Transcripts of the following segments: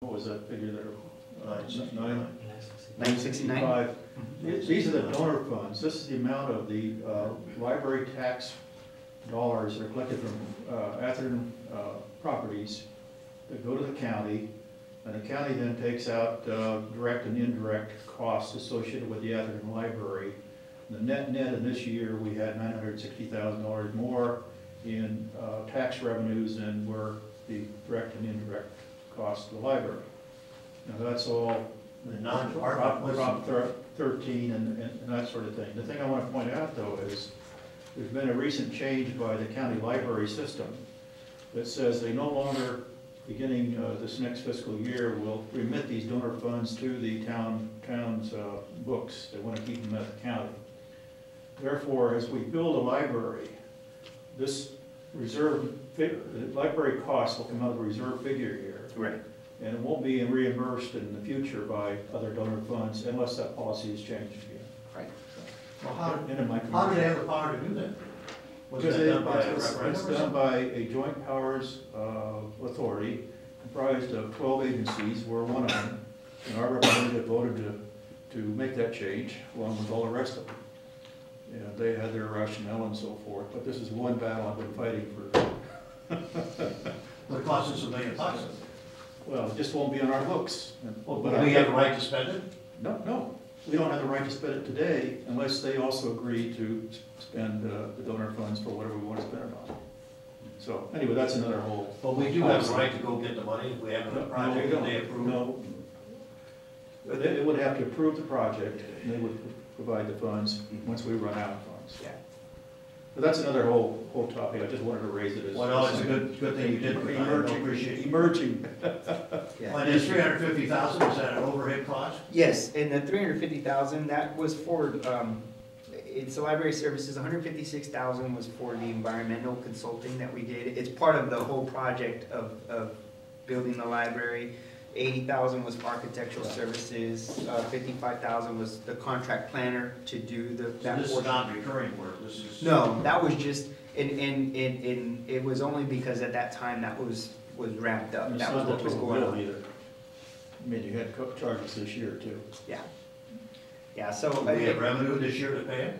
what was that figure there? 965. These are the donor funds. This is the amount of the library tax dollars that are collected from Atherton properties that go to the county, and the county then takes out direct and indirect costs associated with the Atherton library. The net in this year, we had $960,000 more in tax revenues than were the direct and indirect costs of the library. Now that's all Prop 13 and that sort of thing. The thing I want to point out though is there's been a recent change by the county library system that says they no longer, beginning this next fiscal year, will remit these donor funds to the town's books. They want to keep them at the county. Therefore, as we build a library, this reserve figure, the library costs will come out of the reserve figure here. Right. And it won't be reimbursed in the future by other donor funds unless that policy is changed again. Right. Well, how do they have the power to do that? Because it's done by a joint powers authority comprised of 12 agencies. We're one of them. And our representative voted to make that change along with all the rest of them. And they had their rationale and so forth. But this is one battle I've been fighting for. But it costs us $1 million. Well, it just won't be on our books. Well, do we have the right to spend it? No. We don't have the right to spend it today unless they also agree to spend the donor funds for whatever we want to spend it on. So anyway, that's another whole. But we do have the right to go get the money if we have a project that they approve. No. They would have to approve the project and they would provide the funds once we run out of funds. Yeah. But that's another whole topic. I just wanted to raise it as. Well, no, it's a good thing you did. Emerging. Yeah. And this $350,000, is that an overhead cost? Yes, and the $350,000, that was for, it's the library services. $156,000 was for the environmental consulting that we did. It's part of the whole project of building the library. $80,000 was for architectural services. $55,000 was the contract planner to do that. So this is not recurring work. This is no, that was just, and it was only because at that time that was ramped up. That was what was going on. Either. I mean, you had charges this year too. Yeah. Yeah. So do we have revenue this year to pay it?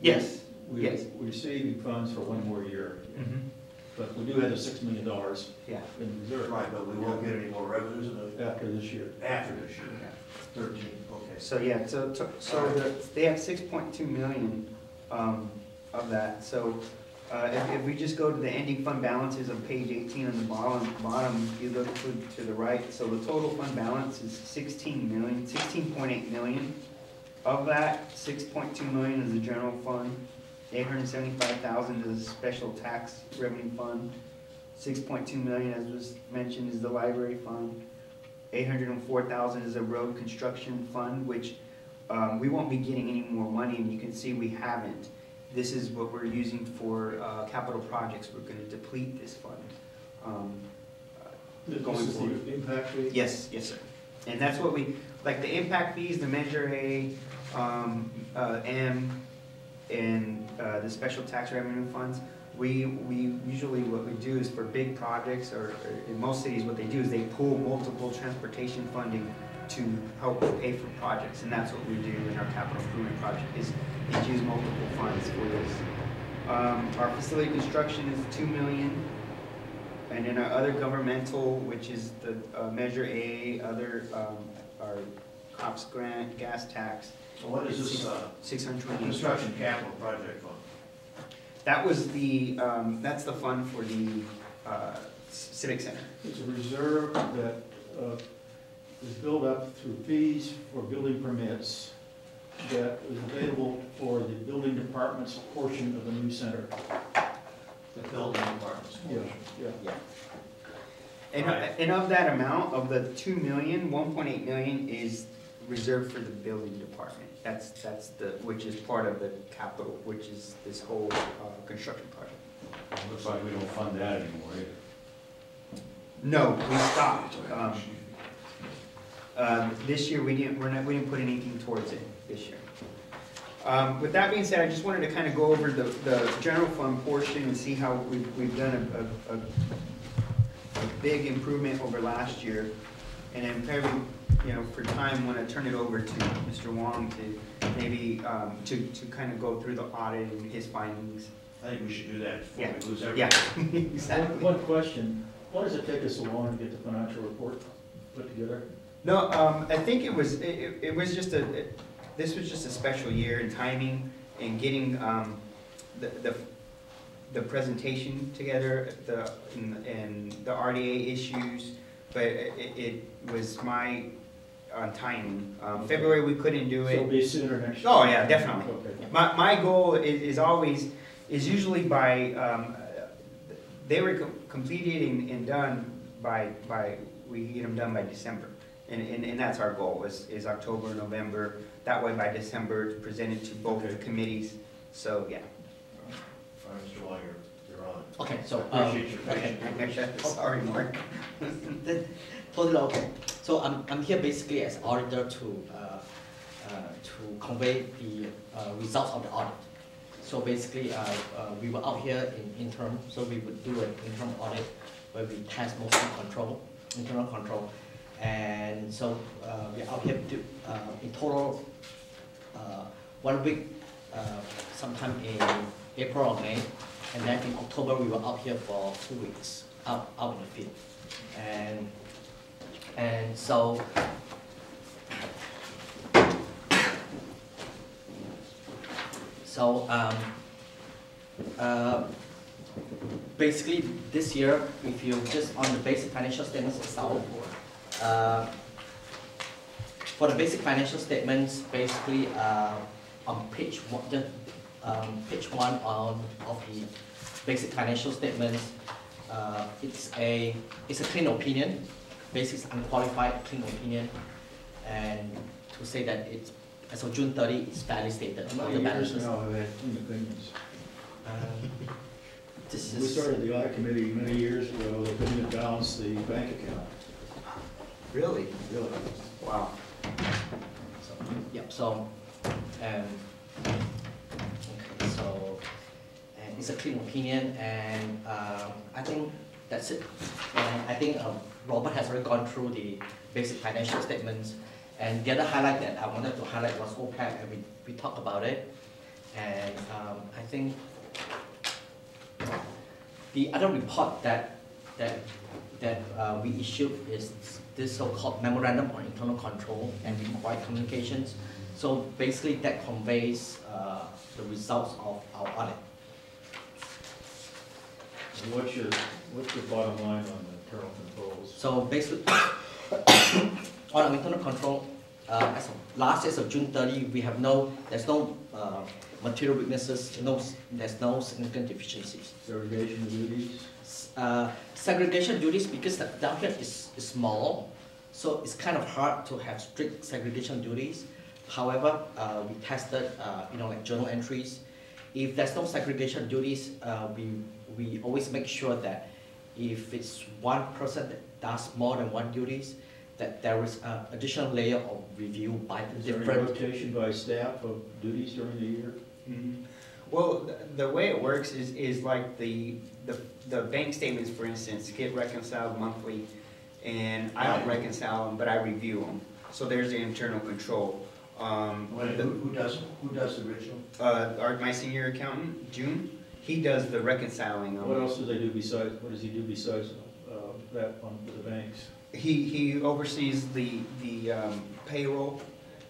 Yes. We're receiving funds for one more year. Mm-hmm. But we do have the $6 million in reserve. Right, but we won't get any more revenues after this year. After this year, 13. Okay. So yeah, they have 6.2 million of that. So if we just go to the ending fund balances on page 18 on the bottom, you look to the right. So the total fund balance is 16.8 million. Of that, 6.2 million is the general fund. 875,000 is the special tax revenue fund. 6.2 million, as was mentioned, is the library fund. 804,000 is a road construction fund, which we won't be getting any more money, and you can see we haven't. This is what we're using for capital projects. We're going to deplete this fund. Going forward. The impact fee? Yes, sir. And that's what we, like the impact fees, the Measure A, M, and the special tax revenue funds, we usually, what we do is for big projects, or in most cities what they do is they pull multiple transportation funding to help pay for projects, and that's what we do in our capital improvement project, is use multiple funds for this. Our facility construction is $2 million, and then our other governmental, which is the Measure A, our COPS grant, gas tax. So what is this 620 construction capital project fund? That was the that's the fund for the civic center. It's a reserve that is built up through fees for building permits that is available for the building department's portion of the new center. The building department's portion. Yeah. And of that amount, of the $2 million, 1.8 million is reserved for the building department. That's which is part of the capital, which is this whole construction project. Looks like we don't fund that anymore either. No, we stopped. This year we didn't put anything towards it this year. With that being said, I just wanted to kind of go over the general fund portion and see how we've done a big improvement over last year. And then Perry, you know, for time, when I turn it over to Mr. Wong to maybe, to kind of go through the audit and his findings. I think we should do that before Yeah. we lose everything. Yeah, exactly. One question, why does it take us so long to get the financial report put together? No, I think it was just this was just a special year in timing and getting, the presentation together, and the RDA issues, but it was my, timing. February, we couldn't do So it. it'll be sooner next year? Oh, yeah, definitely. Okay. My goal is always, is usually by, they were completed and done by, we get them done by December. And that's our goal, is October, November, that way by December to present it to both the committees, so, yeah. All right, Mr. Wong, you're on. Okay, so, Appreciate your okay. patience. Sorry, Mark. Totally okay. So I'm here basically as auditor to convey the results of the audit. So basically, we were out here in interim, so we would do an interim audit where we test mostly internal control. And so we're out here to, in total, 1 week, sometime in April or May. And then in October, we were out here for 2 weeks, out in the field. And so, basically this year, if you just on the basic financial statements itself, for the basic financial statements, basically on page one, of the basic financial statements, it's a clean opinion. Basically, unqualified clean opinion, and to say that it's as of June 30, it's fairly stated. How All many the years balances. now have had clean opinions? This We is started the audit committee many years ago, they couldn't even balance the bank account. Really? Really? Wow. so, yep. So, okay, so, and it's a clean opinion, and I think that's it. And I think Robert has already gone through the basic financial statements. And the other highlight that I wanted to highlight was OPEC, and we talked about it. And I think the other report that we issued is this so-called Memorandum on Internal Control and Required Communications. So basically that conveys the results of our audit. And what's your bottom line on the internal controls? So basically, on our internal control, as of last year, as of June 30, there's no material weaknesses, there's no significant deficiencies. Segregation duties? Segregation duties, because down here is small, so it's kind of hard to have strict segregation duties. However, we tested, like journal entries. If there's no segregation duties, we always make sure that if it's one person that does more than one duties, that there is an additional layer of review by the Is there any different. rotation by staff of duties during the year? Mm-hmm. Well, the way it works is like the bank statements, for instance, get reconciled monthly, and I don't reconcile them, but I review them. So there's the internal control. Who does the original? My senior accountant, June, he does the reconciling of What them. else do they do besides, what does he do besides that one for the banks? He oversees the payroll,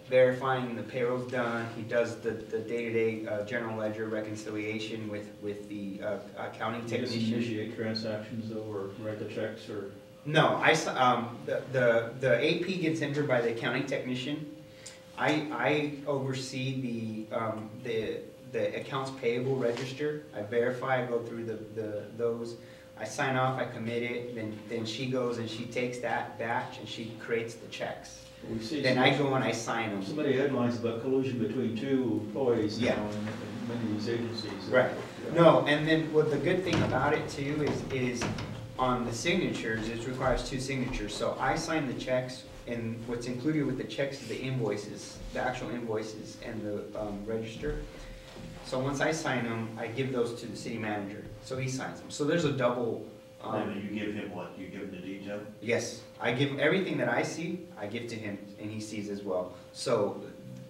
verifying the payroll's done. He does the day-to-day general ledger reconciliation with the accounting Do you just technician. initiate transactions though, or write the checks, or? No, the AP gets entered by the accounting technician. I oversee the accounts payable register. I verify, I go through those. I sign off, I commit it, then she goes and she takes that batch and she creates the checks. We see Then I go and I sign so them. many headlines about collusion between two employees now Yeah. in many of these agencies. Right. Yeah. No, and then what the good thing about it too is on the signatures, it requires 2 signatures. So I sign the checks, and what's included with the checks is the invoices, the actual invoices and the register. So once I sign them, I give those to the city manager, so he signs them. So there's a double Then you give him what? You give him the detail? Yes, I give everything that I see, I give to him, and he sees as well. So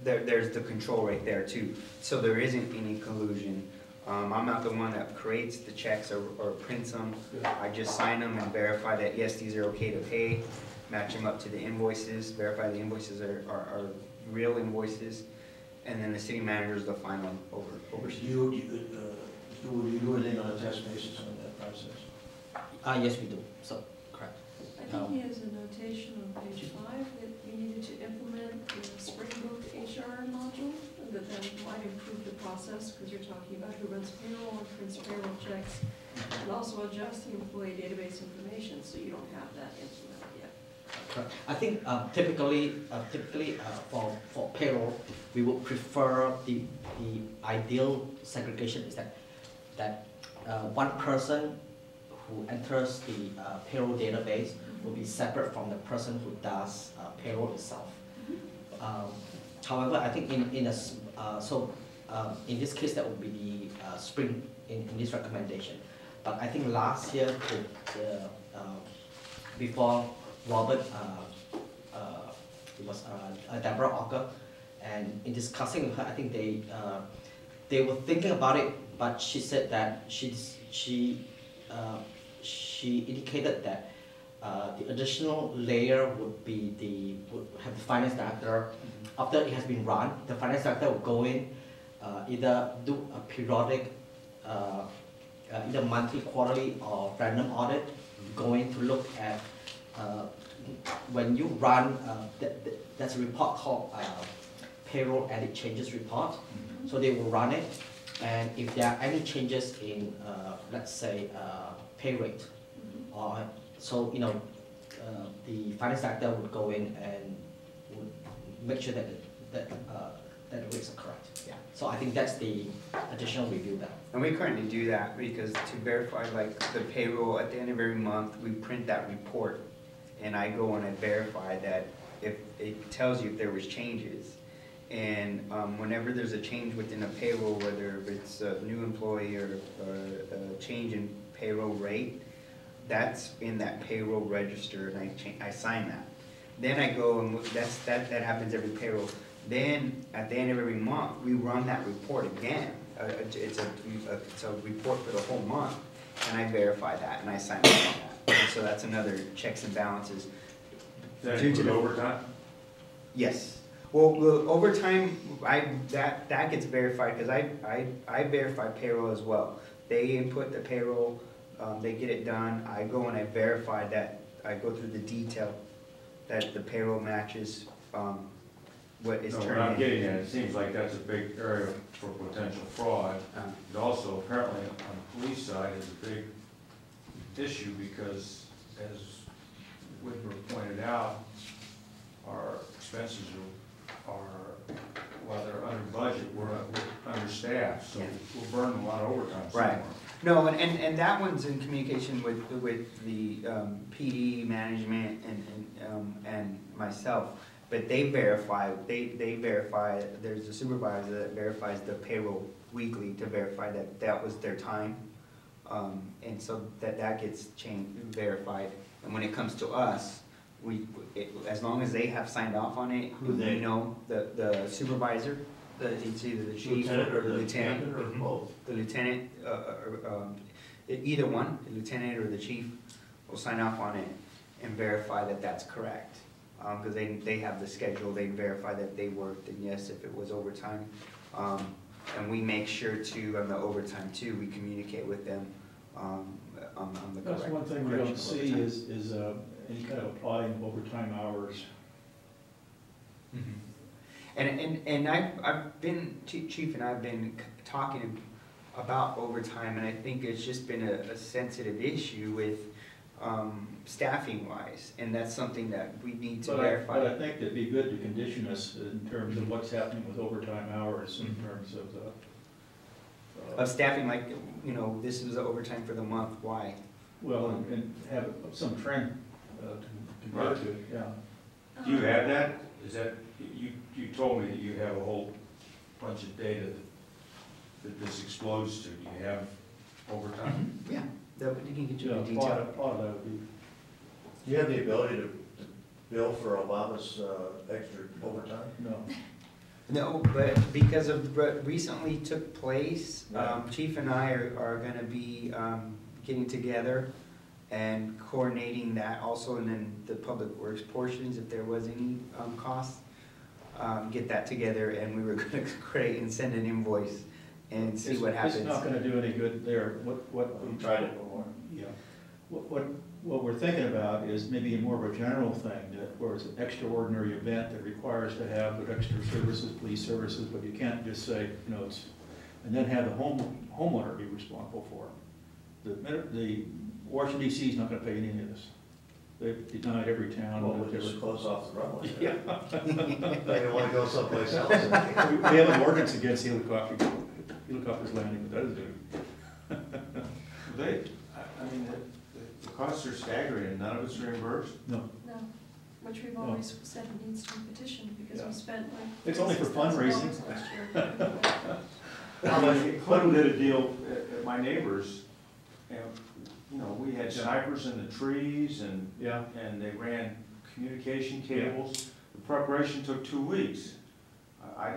there's the control right there too. So there isn't any collusion. I'm not the one that creates the checks or prints them. I just sign them and verify that, yes, these are okay to pay, match them up to the invoices, verify the invoices are real invoices, and then the city manager is the final overseer. Do you do anything on a test basis on that process? Yes, we do, so, correct. I think he has a notation on page 5 that you needed to implement the Springbok HR module, that then might improve the process, because you're talking about who runs payroll and prints payroll checks, and also adjust the employee database information, so you don't have that implemented yet. Correct. I think typically for payroll, we would prefer the ideal segregation is that one person who enters the payroll database will be separate from the person who does payroll itself. However, I think in this case that would be the spring in this recommendation. But I think last year before Robert, it was Deborah Ocker, and in discussing with her, I think they were thinking about it, but she said that she indicated that the additional layer would have the finance director. After it has been run, the finance director will go in, either do a periodic, either monthly, quarterly, or random audit, go in to look at when you run, there's a report called payroll edit changes report. So they will run it, and if there are any changes in, let's say, pay rate, or so the finance director would go in and would make sure that the rates are correct. Yeah. So I think that's the additional review there. And we currently do that because to verify like the payroll at the end of every month, we print that report, and I go and I verify that if it tells you if there was changes. And whenever there's a change within a payroll, whether it's a new employee or a change in payroll rate, that's in that payroll register, and I sign that. Then I go and that happens every payroll. Then at the end of every month, we run that report again. It's a report for the whole month, and I verify that and I sign off on that. And so that's another checks and balances. Does that include overtime? Yes. Well, overtime, that gets verified because I verify payroll as well. They input the payroll, they get it done. I go and I verify that. I go through the detail that the payroll matches what is turned in. What I'm getting at, it seems like that's a big area for potential fraud. It also apparently on the police side is a big issue because, as Whitmer pointed out, our expenses are while they're under budget, we're understaffed, so we'll burn a lot of overtime somewhere. Right. No, and that one's in communication with the PD management and myself. But they verify, there's a supervisor that verifies the payroll weekly to verify that that was their time. And so that gets verified. And when it comes to us, as long as they have signed off on it, we know the supervisor, it's either the chief Lieutenant or the lieutenant, or both. The lieutenant, either one, the lieutenant or the chief will sign off on it and verify that that's correct. Because they have the schedule, they verify that they worked, and yes, if it was overtime. And we make sure to, on the overtime too, we communicate with them on the correct. That's one thing we don't see is any kind of plotting of overtime hours. Mm-hmm. And I've been, Chief and I've been talking about overtime, and I think it's just been a sensitive issue with staffing wise, and that's something that we need to verify. But I think it'd be good to condition us in terms of what's happening with overtime hours in terms of the of staffing, like, this is the overtime for the month, why? well, and have some trend to compare to, yeah. Do you have that? Is that, you told me that you have a whole bunch of data that this explodes to. Do you have overtime? Yeah, you can get you Yeah, the detail. part of that would be, Do you have the ability to bill for Obama's extra overtime? no. No, but because of what recently took place, Right. Chief and I are gonna be, getting together and coordinating that also, and then the public works portions, if there was any, costs, get that together, and we were gonna create and send an invoice and see what happens. It's not gonna do any good there. What We tried it before. Yeah, what we're thinking about is maybe more of a general thing, that where it's an extraordinary event that requires to have the extra services, police services, but you can't just say, you know, it's, and then have the homeowner be responsible for it. The Washington DC is not gonna pay any of this. They've denied every town. Well, we just close off the runway. Yeah. They want to go someplace else. We have an ordinance against helicopters landing, but that is They, I mean, the costs are staggering and none of it's reimbursed. no. No, which we've always said needs to be petitioned, because Yeah. we spent like. It's only for $6,000 fundraising. last year. How much, Clinton did a deal at my neighbor's, and, you know, we had snipers in the trees and Yeah, they ran communication cables. The preparation took 2 weeks. I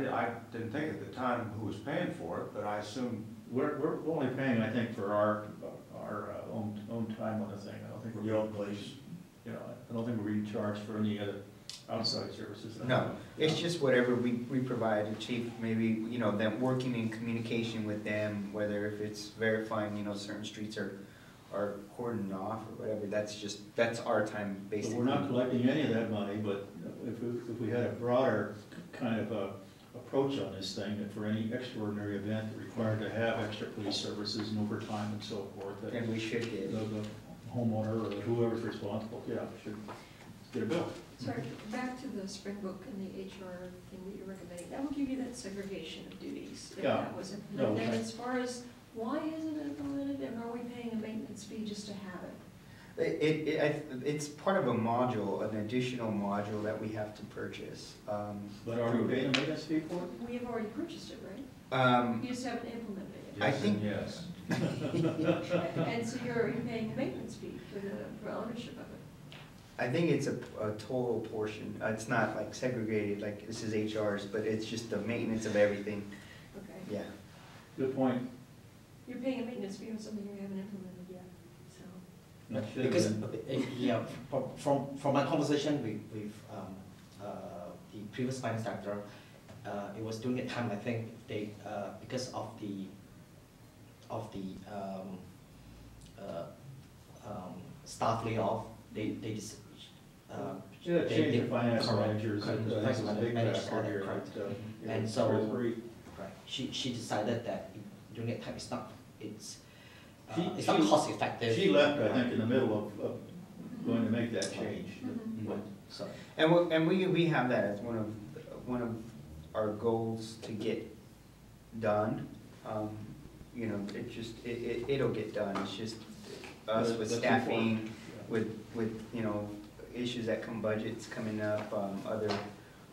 didn't think at the time who was paying for it, but I assumed, we're only paying, I think, for our own time on the thing. I don't think we're. Your own place. You know, I don't think we're being charged for any other outside services. No, it's just whatever we provide, the chief, maybe, you know, them working in communication with them, whether if it's verifying, you know, certain streets are cordoned off or whatever, that's our time So basically. we're not collecting any of that money, but if we had a broader kind of approach on this thing, that for any extraordinary event that required to have extra police services and overtime and so forth, that Then we should get. the homeowner or whoever's responsible, yeah, should get a bill. Sorry, back to the Spring Book and the HR thing that you're recommending, that will give you that segregation of duties, if Yeah. that was implemented. No, And I- as far as why isn't it implemented, and are we paying a maintenance fee just to have it? It's part of a module, an additional module that we have to purchase. But are we paying a maintenance fee for it? We have already purchased it, right? You just haven't implemented it. I yes think- and yes. And so you're paying a maintenance fee for ownership of it. I think it's a total portion. It's not like segregated, like this is HR's, but it's just the maintenance of everything. Okay. Yeah. Good point. You're paying a maintenance fee on something you haven't implemented yet, so. That should have Because, been- yeah, from my conversation with the previous finance director, it was during the time, I think, they, because of the staff layoff, they just, Yeah, they- change they- the finance correct, managers, correct, and the that's a finance big manager, factor all that, here. correct. that, you know, And so- for three. right, she decided that during that time, it's not She- cost effective. She left, I think, in the middle of going to make that change. Mhm. Right, so, And we have that as one of our goals to get done. You know, it'll get done, it's just us with That's staffing, with, you know, issues that come, budgets coming up, other, you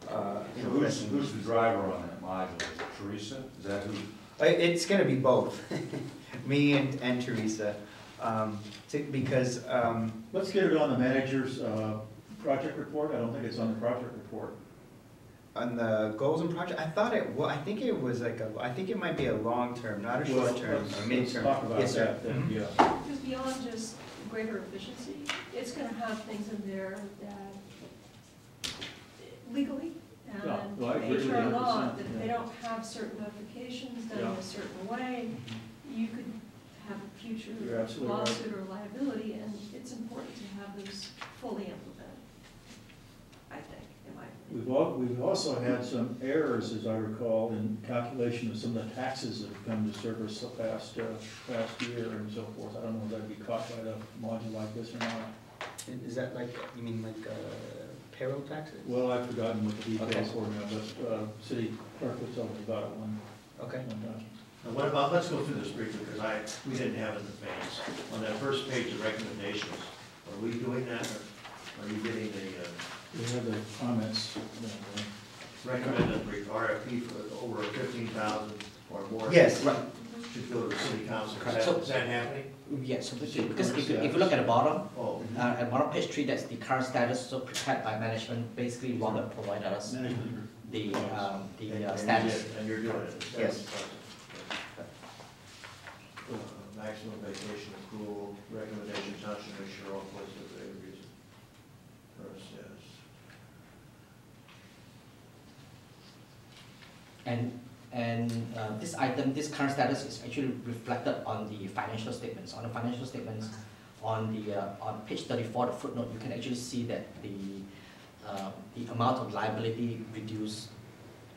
So know. who's the driver on that module? Teresa? Is that who? It's gonna be both, me and Teresa, because, Let's get it on the manager's project report. I don't think it's on the project report. on the goals and project, I think it was like I think it might be a long-term, not a short-term, Let's- or let's mid-term. talk about Yes, sir. that then, yeah. Because beyond just greater efficiency, it's gonna have things in there that legally Yeah, and well, I agree with you HR law, 100%, that if they don't have certain notifications done in Yeah. a certain way, you could have a future You're absolutely right. lawsuit or liability, and it's important to have those fully implemented, I think, in my opinion. We've also had some errors, as I recall, in calculation of some of the taxes that have come to service the past year and so forth. I don't know if that'd be caught by the module like this or not. Is that like, you mean like payroll taxes? Well, I've forgotten what the details Okay. were now, but city clerk was telling me about it one Okay. time. Now, what about, let's go through this briefly, because we didn't have it in advance. On that first page of recommendations, are we doing that, or are you getting the We have the comments. recommended RFP for over 15,000 or more? Yes, right. should go to the city council. Correct. Is that happening? Yeah, so because if you look at the bottom, Oh, at bottom page 3, that's the current status, so prepared by management. Basically, Robert provided us Management. the and status. And you're doing it? Yes. Maximum vacation accrual, recommendation, township make sure all places of every reason. Process. And this item, this current status is actually reflected on the financial statements. On the financial statements, on page 34, the footnote, you can actually see that the amount of liability reduced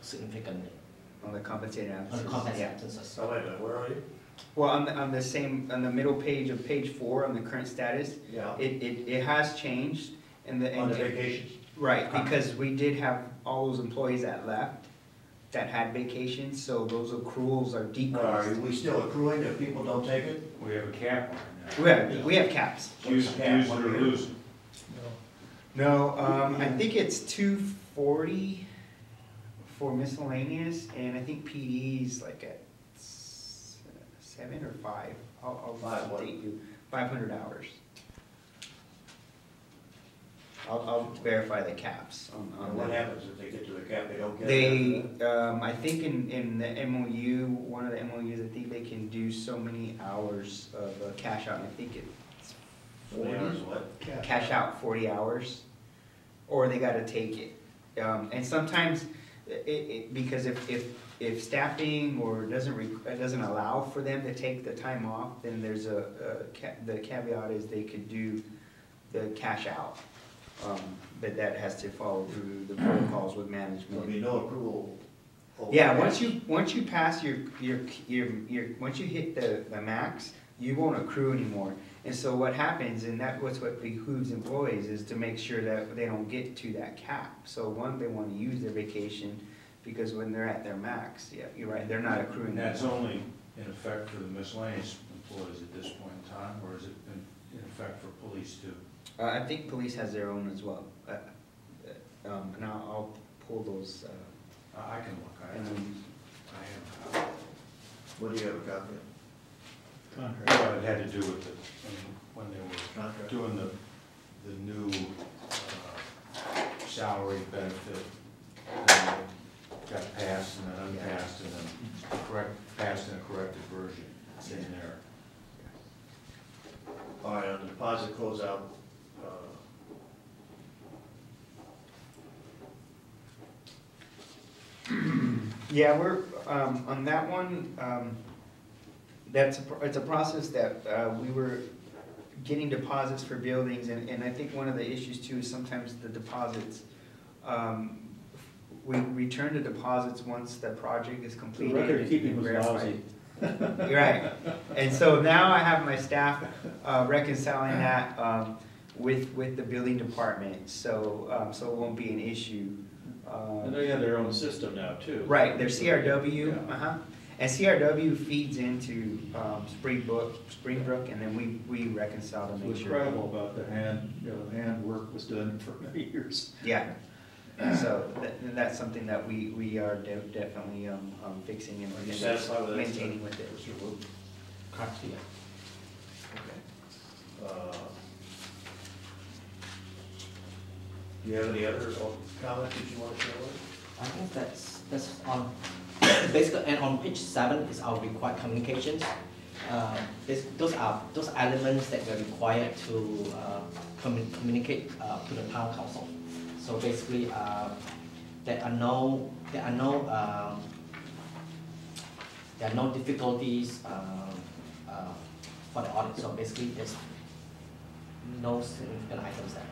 significantly On the compensated on the absences. compensated Yeah. absences. So wait a minute, where are you? Well, on the same, on the middle page of page 4, on the current status, Yeah. it has changed in the. On the vacations? Right, because we did have all those employees that left, that had vacations, so those accruals are Are decreased. we still accruing if people don't take it? We have a cap on that. We have caps. Use it or lose it. No, I think it's 240 for miscellaneous, and I think PD's like at 7 or 5. I'll Five what? update you, 500 hours. I'll verify the caps on And what that. happens if they get to the cap, they don't get They, it? I think in the MOU, one of the MOUs, I think they can do so many hours of cash out, and I think it's So many hours what? cash out 40 hours, or they gotta take it. And sometimes, because if staffing or doesn't allow for them to take the time off, then there's the caveat is they could do the cash out. But that has to follow through the protocols with There'll management. be no accrual. over Yeah, cash. once you pass once you hit the max, you won't accrue anymore. And so what happens, and that's what behooves employees, is to make sure that they don't get to that cap. So one, they wanna use their vacation, because when they're at their max, yeah, you're right, they're not accruing. And that's that. only in effect for the miscellaneous employees at this point in time, or is it in effect for police too? I think police has their own as well. And I'll pull those, I can look, I and have, then I have. What do you have a copy of? Contract. Well, it had to do with when they were Contract. doing the new salary benefit, then it got passed and then unpassed and then passed in a corrected version. It's in there. All right, on the deposit closeout, yeah, we're, on that one, it's a process that, we were getting deposits for buildings, and I think one of the issues too is sometimes the deposits, we return the deposits once the project is The completed. record keeping was verified. lousy. Right, and so now I have my staff reconciling that with the building department, so it won't be an issue. And they have their own system now too. Right, their CRW, Yeah. and CRW feeds into Springbrook, and then we reconcile to It make was sure. incredible about the hand work was done for many years. Yeah, so that's something that we are definitely fixing are you and satisfied with that? maintaining with it. Mr. Wu? Correct, yeah. Okay. Do you have any other comments that you want to share with us? I think that's on, basically, and on page 7 is our required communications. Those elements that we're required to communicate to the town council. So basically, there are no difficulties for the audit. So basically, there's no significant items there.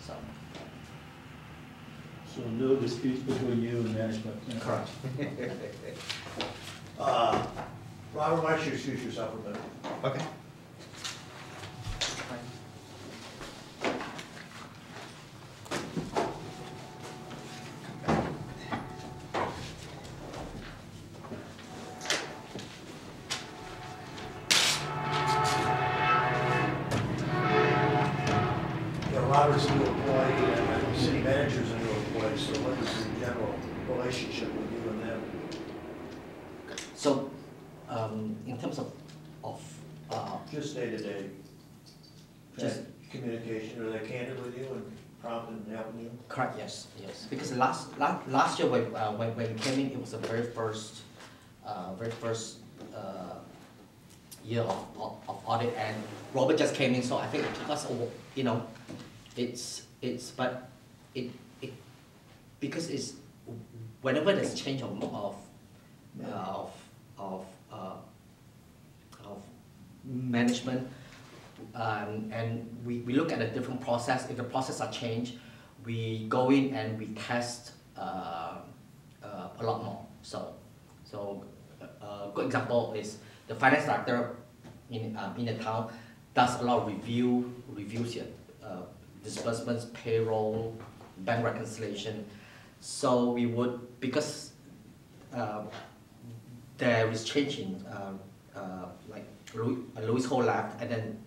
So. So no disputes between you and management. Correct. Robert, why don't you excuse yourself a minute? Okay. Yeah, Robert's a new employee, and the city manager's a new employee, so what is the general relationship with you and them? So in terms of, Just day-to-day just, communication, are they candid with you and prompt and helping you? correct, yes, yes. Because last year when we came in, it was the very first year of audit, and Robert just came in, so I think it took us, you know, but because it's, whenever there's change of management, and we look at a different process. If the process are changed, we go in and we test a lot more. So a good example is the finance director in the town does a lot of reviews here, disbursements, payroll, bank reconciliation. So we would, because there is change in like Louis Ho left, and then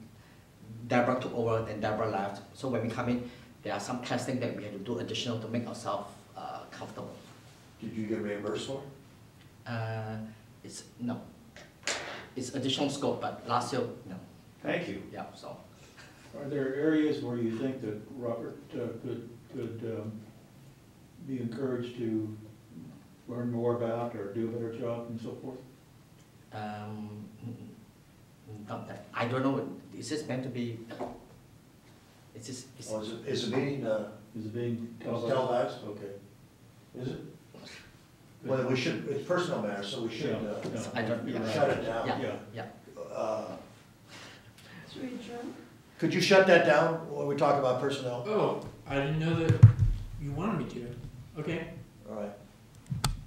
Deborah took over, then Deborah left. So when we come in, there are some testing that we had to do additional to make ourselves comfortable. Did you get reimbursed for it? No, it's additional scope, but last year, no. Thank you. Yeah, so. Are there areas where you think that Robert could be encouraged to learn more about or do a better job and so forth? Not that. I don't know. Is this meant to be? It's just. Oh, is it being, Is it being televised? Okay. Is it? Well, we should, it's personnel matters, so we should, Yeah. I don't. Yeah. shut it down. Yeah. Yeah. Yeah. Should we adjourn? Could you shut that down when we talk about personnel? Oh, I didn't know that you wanted me to. Okay. All right.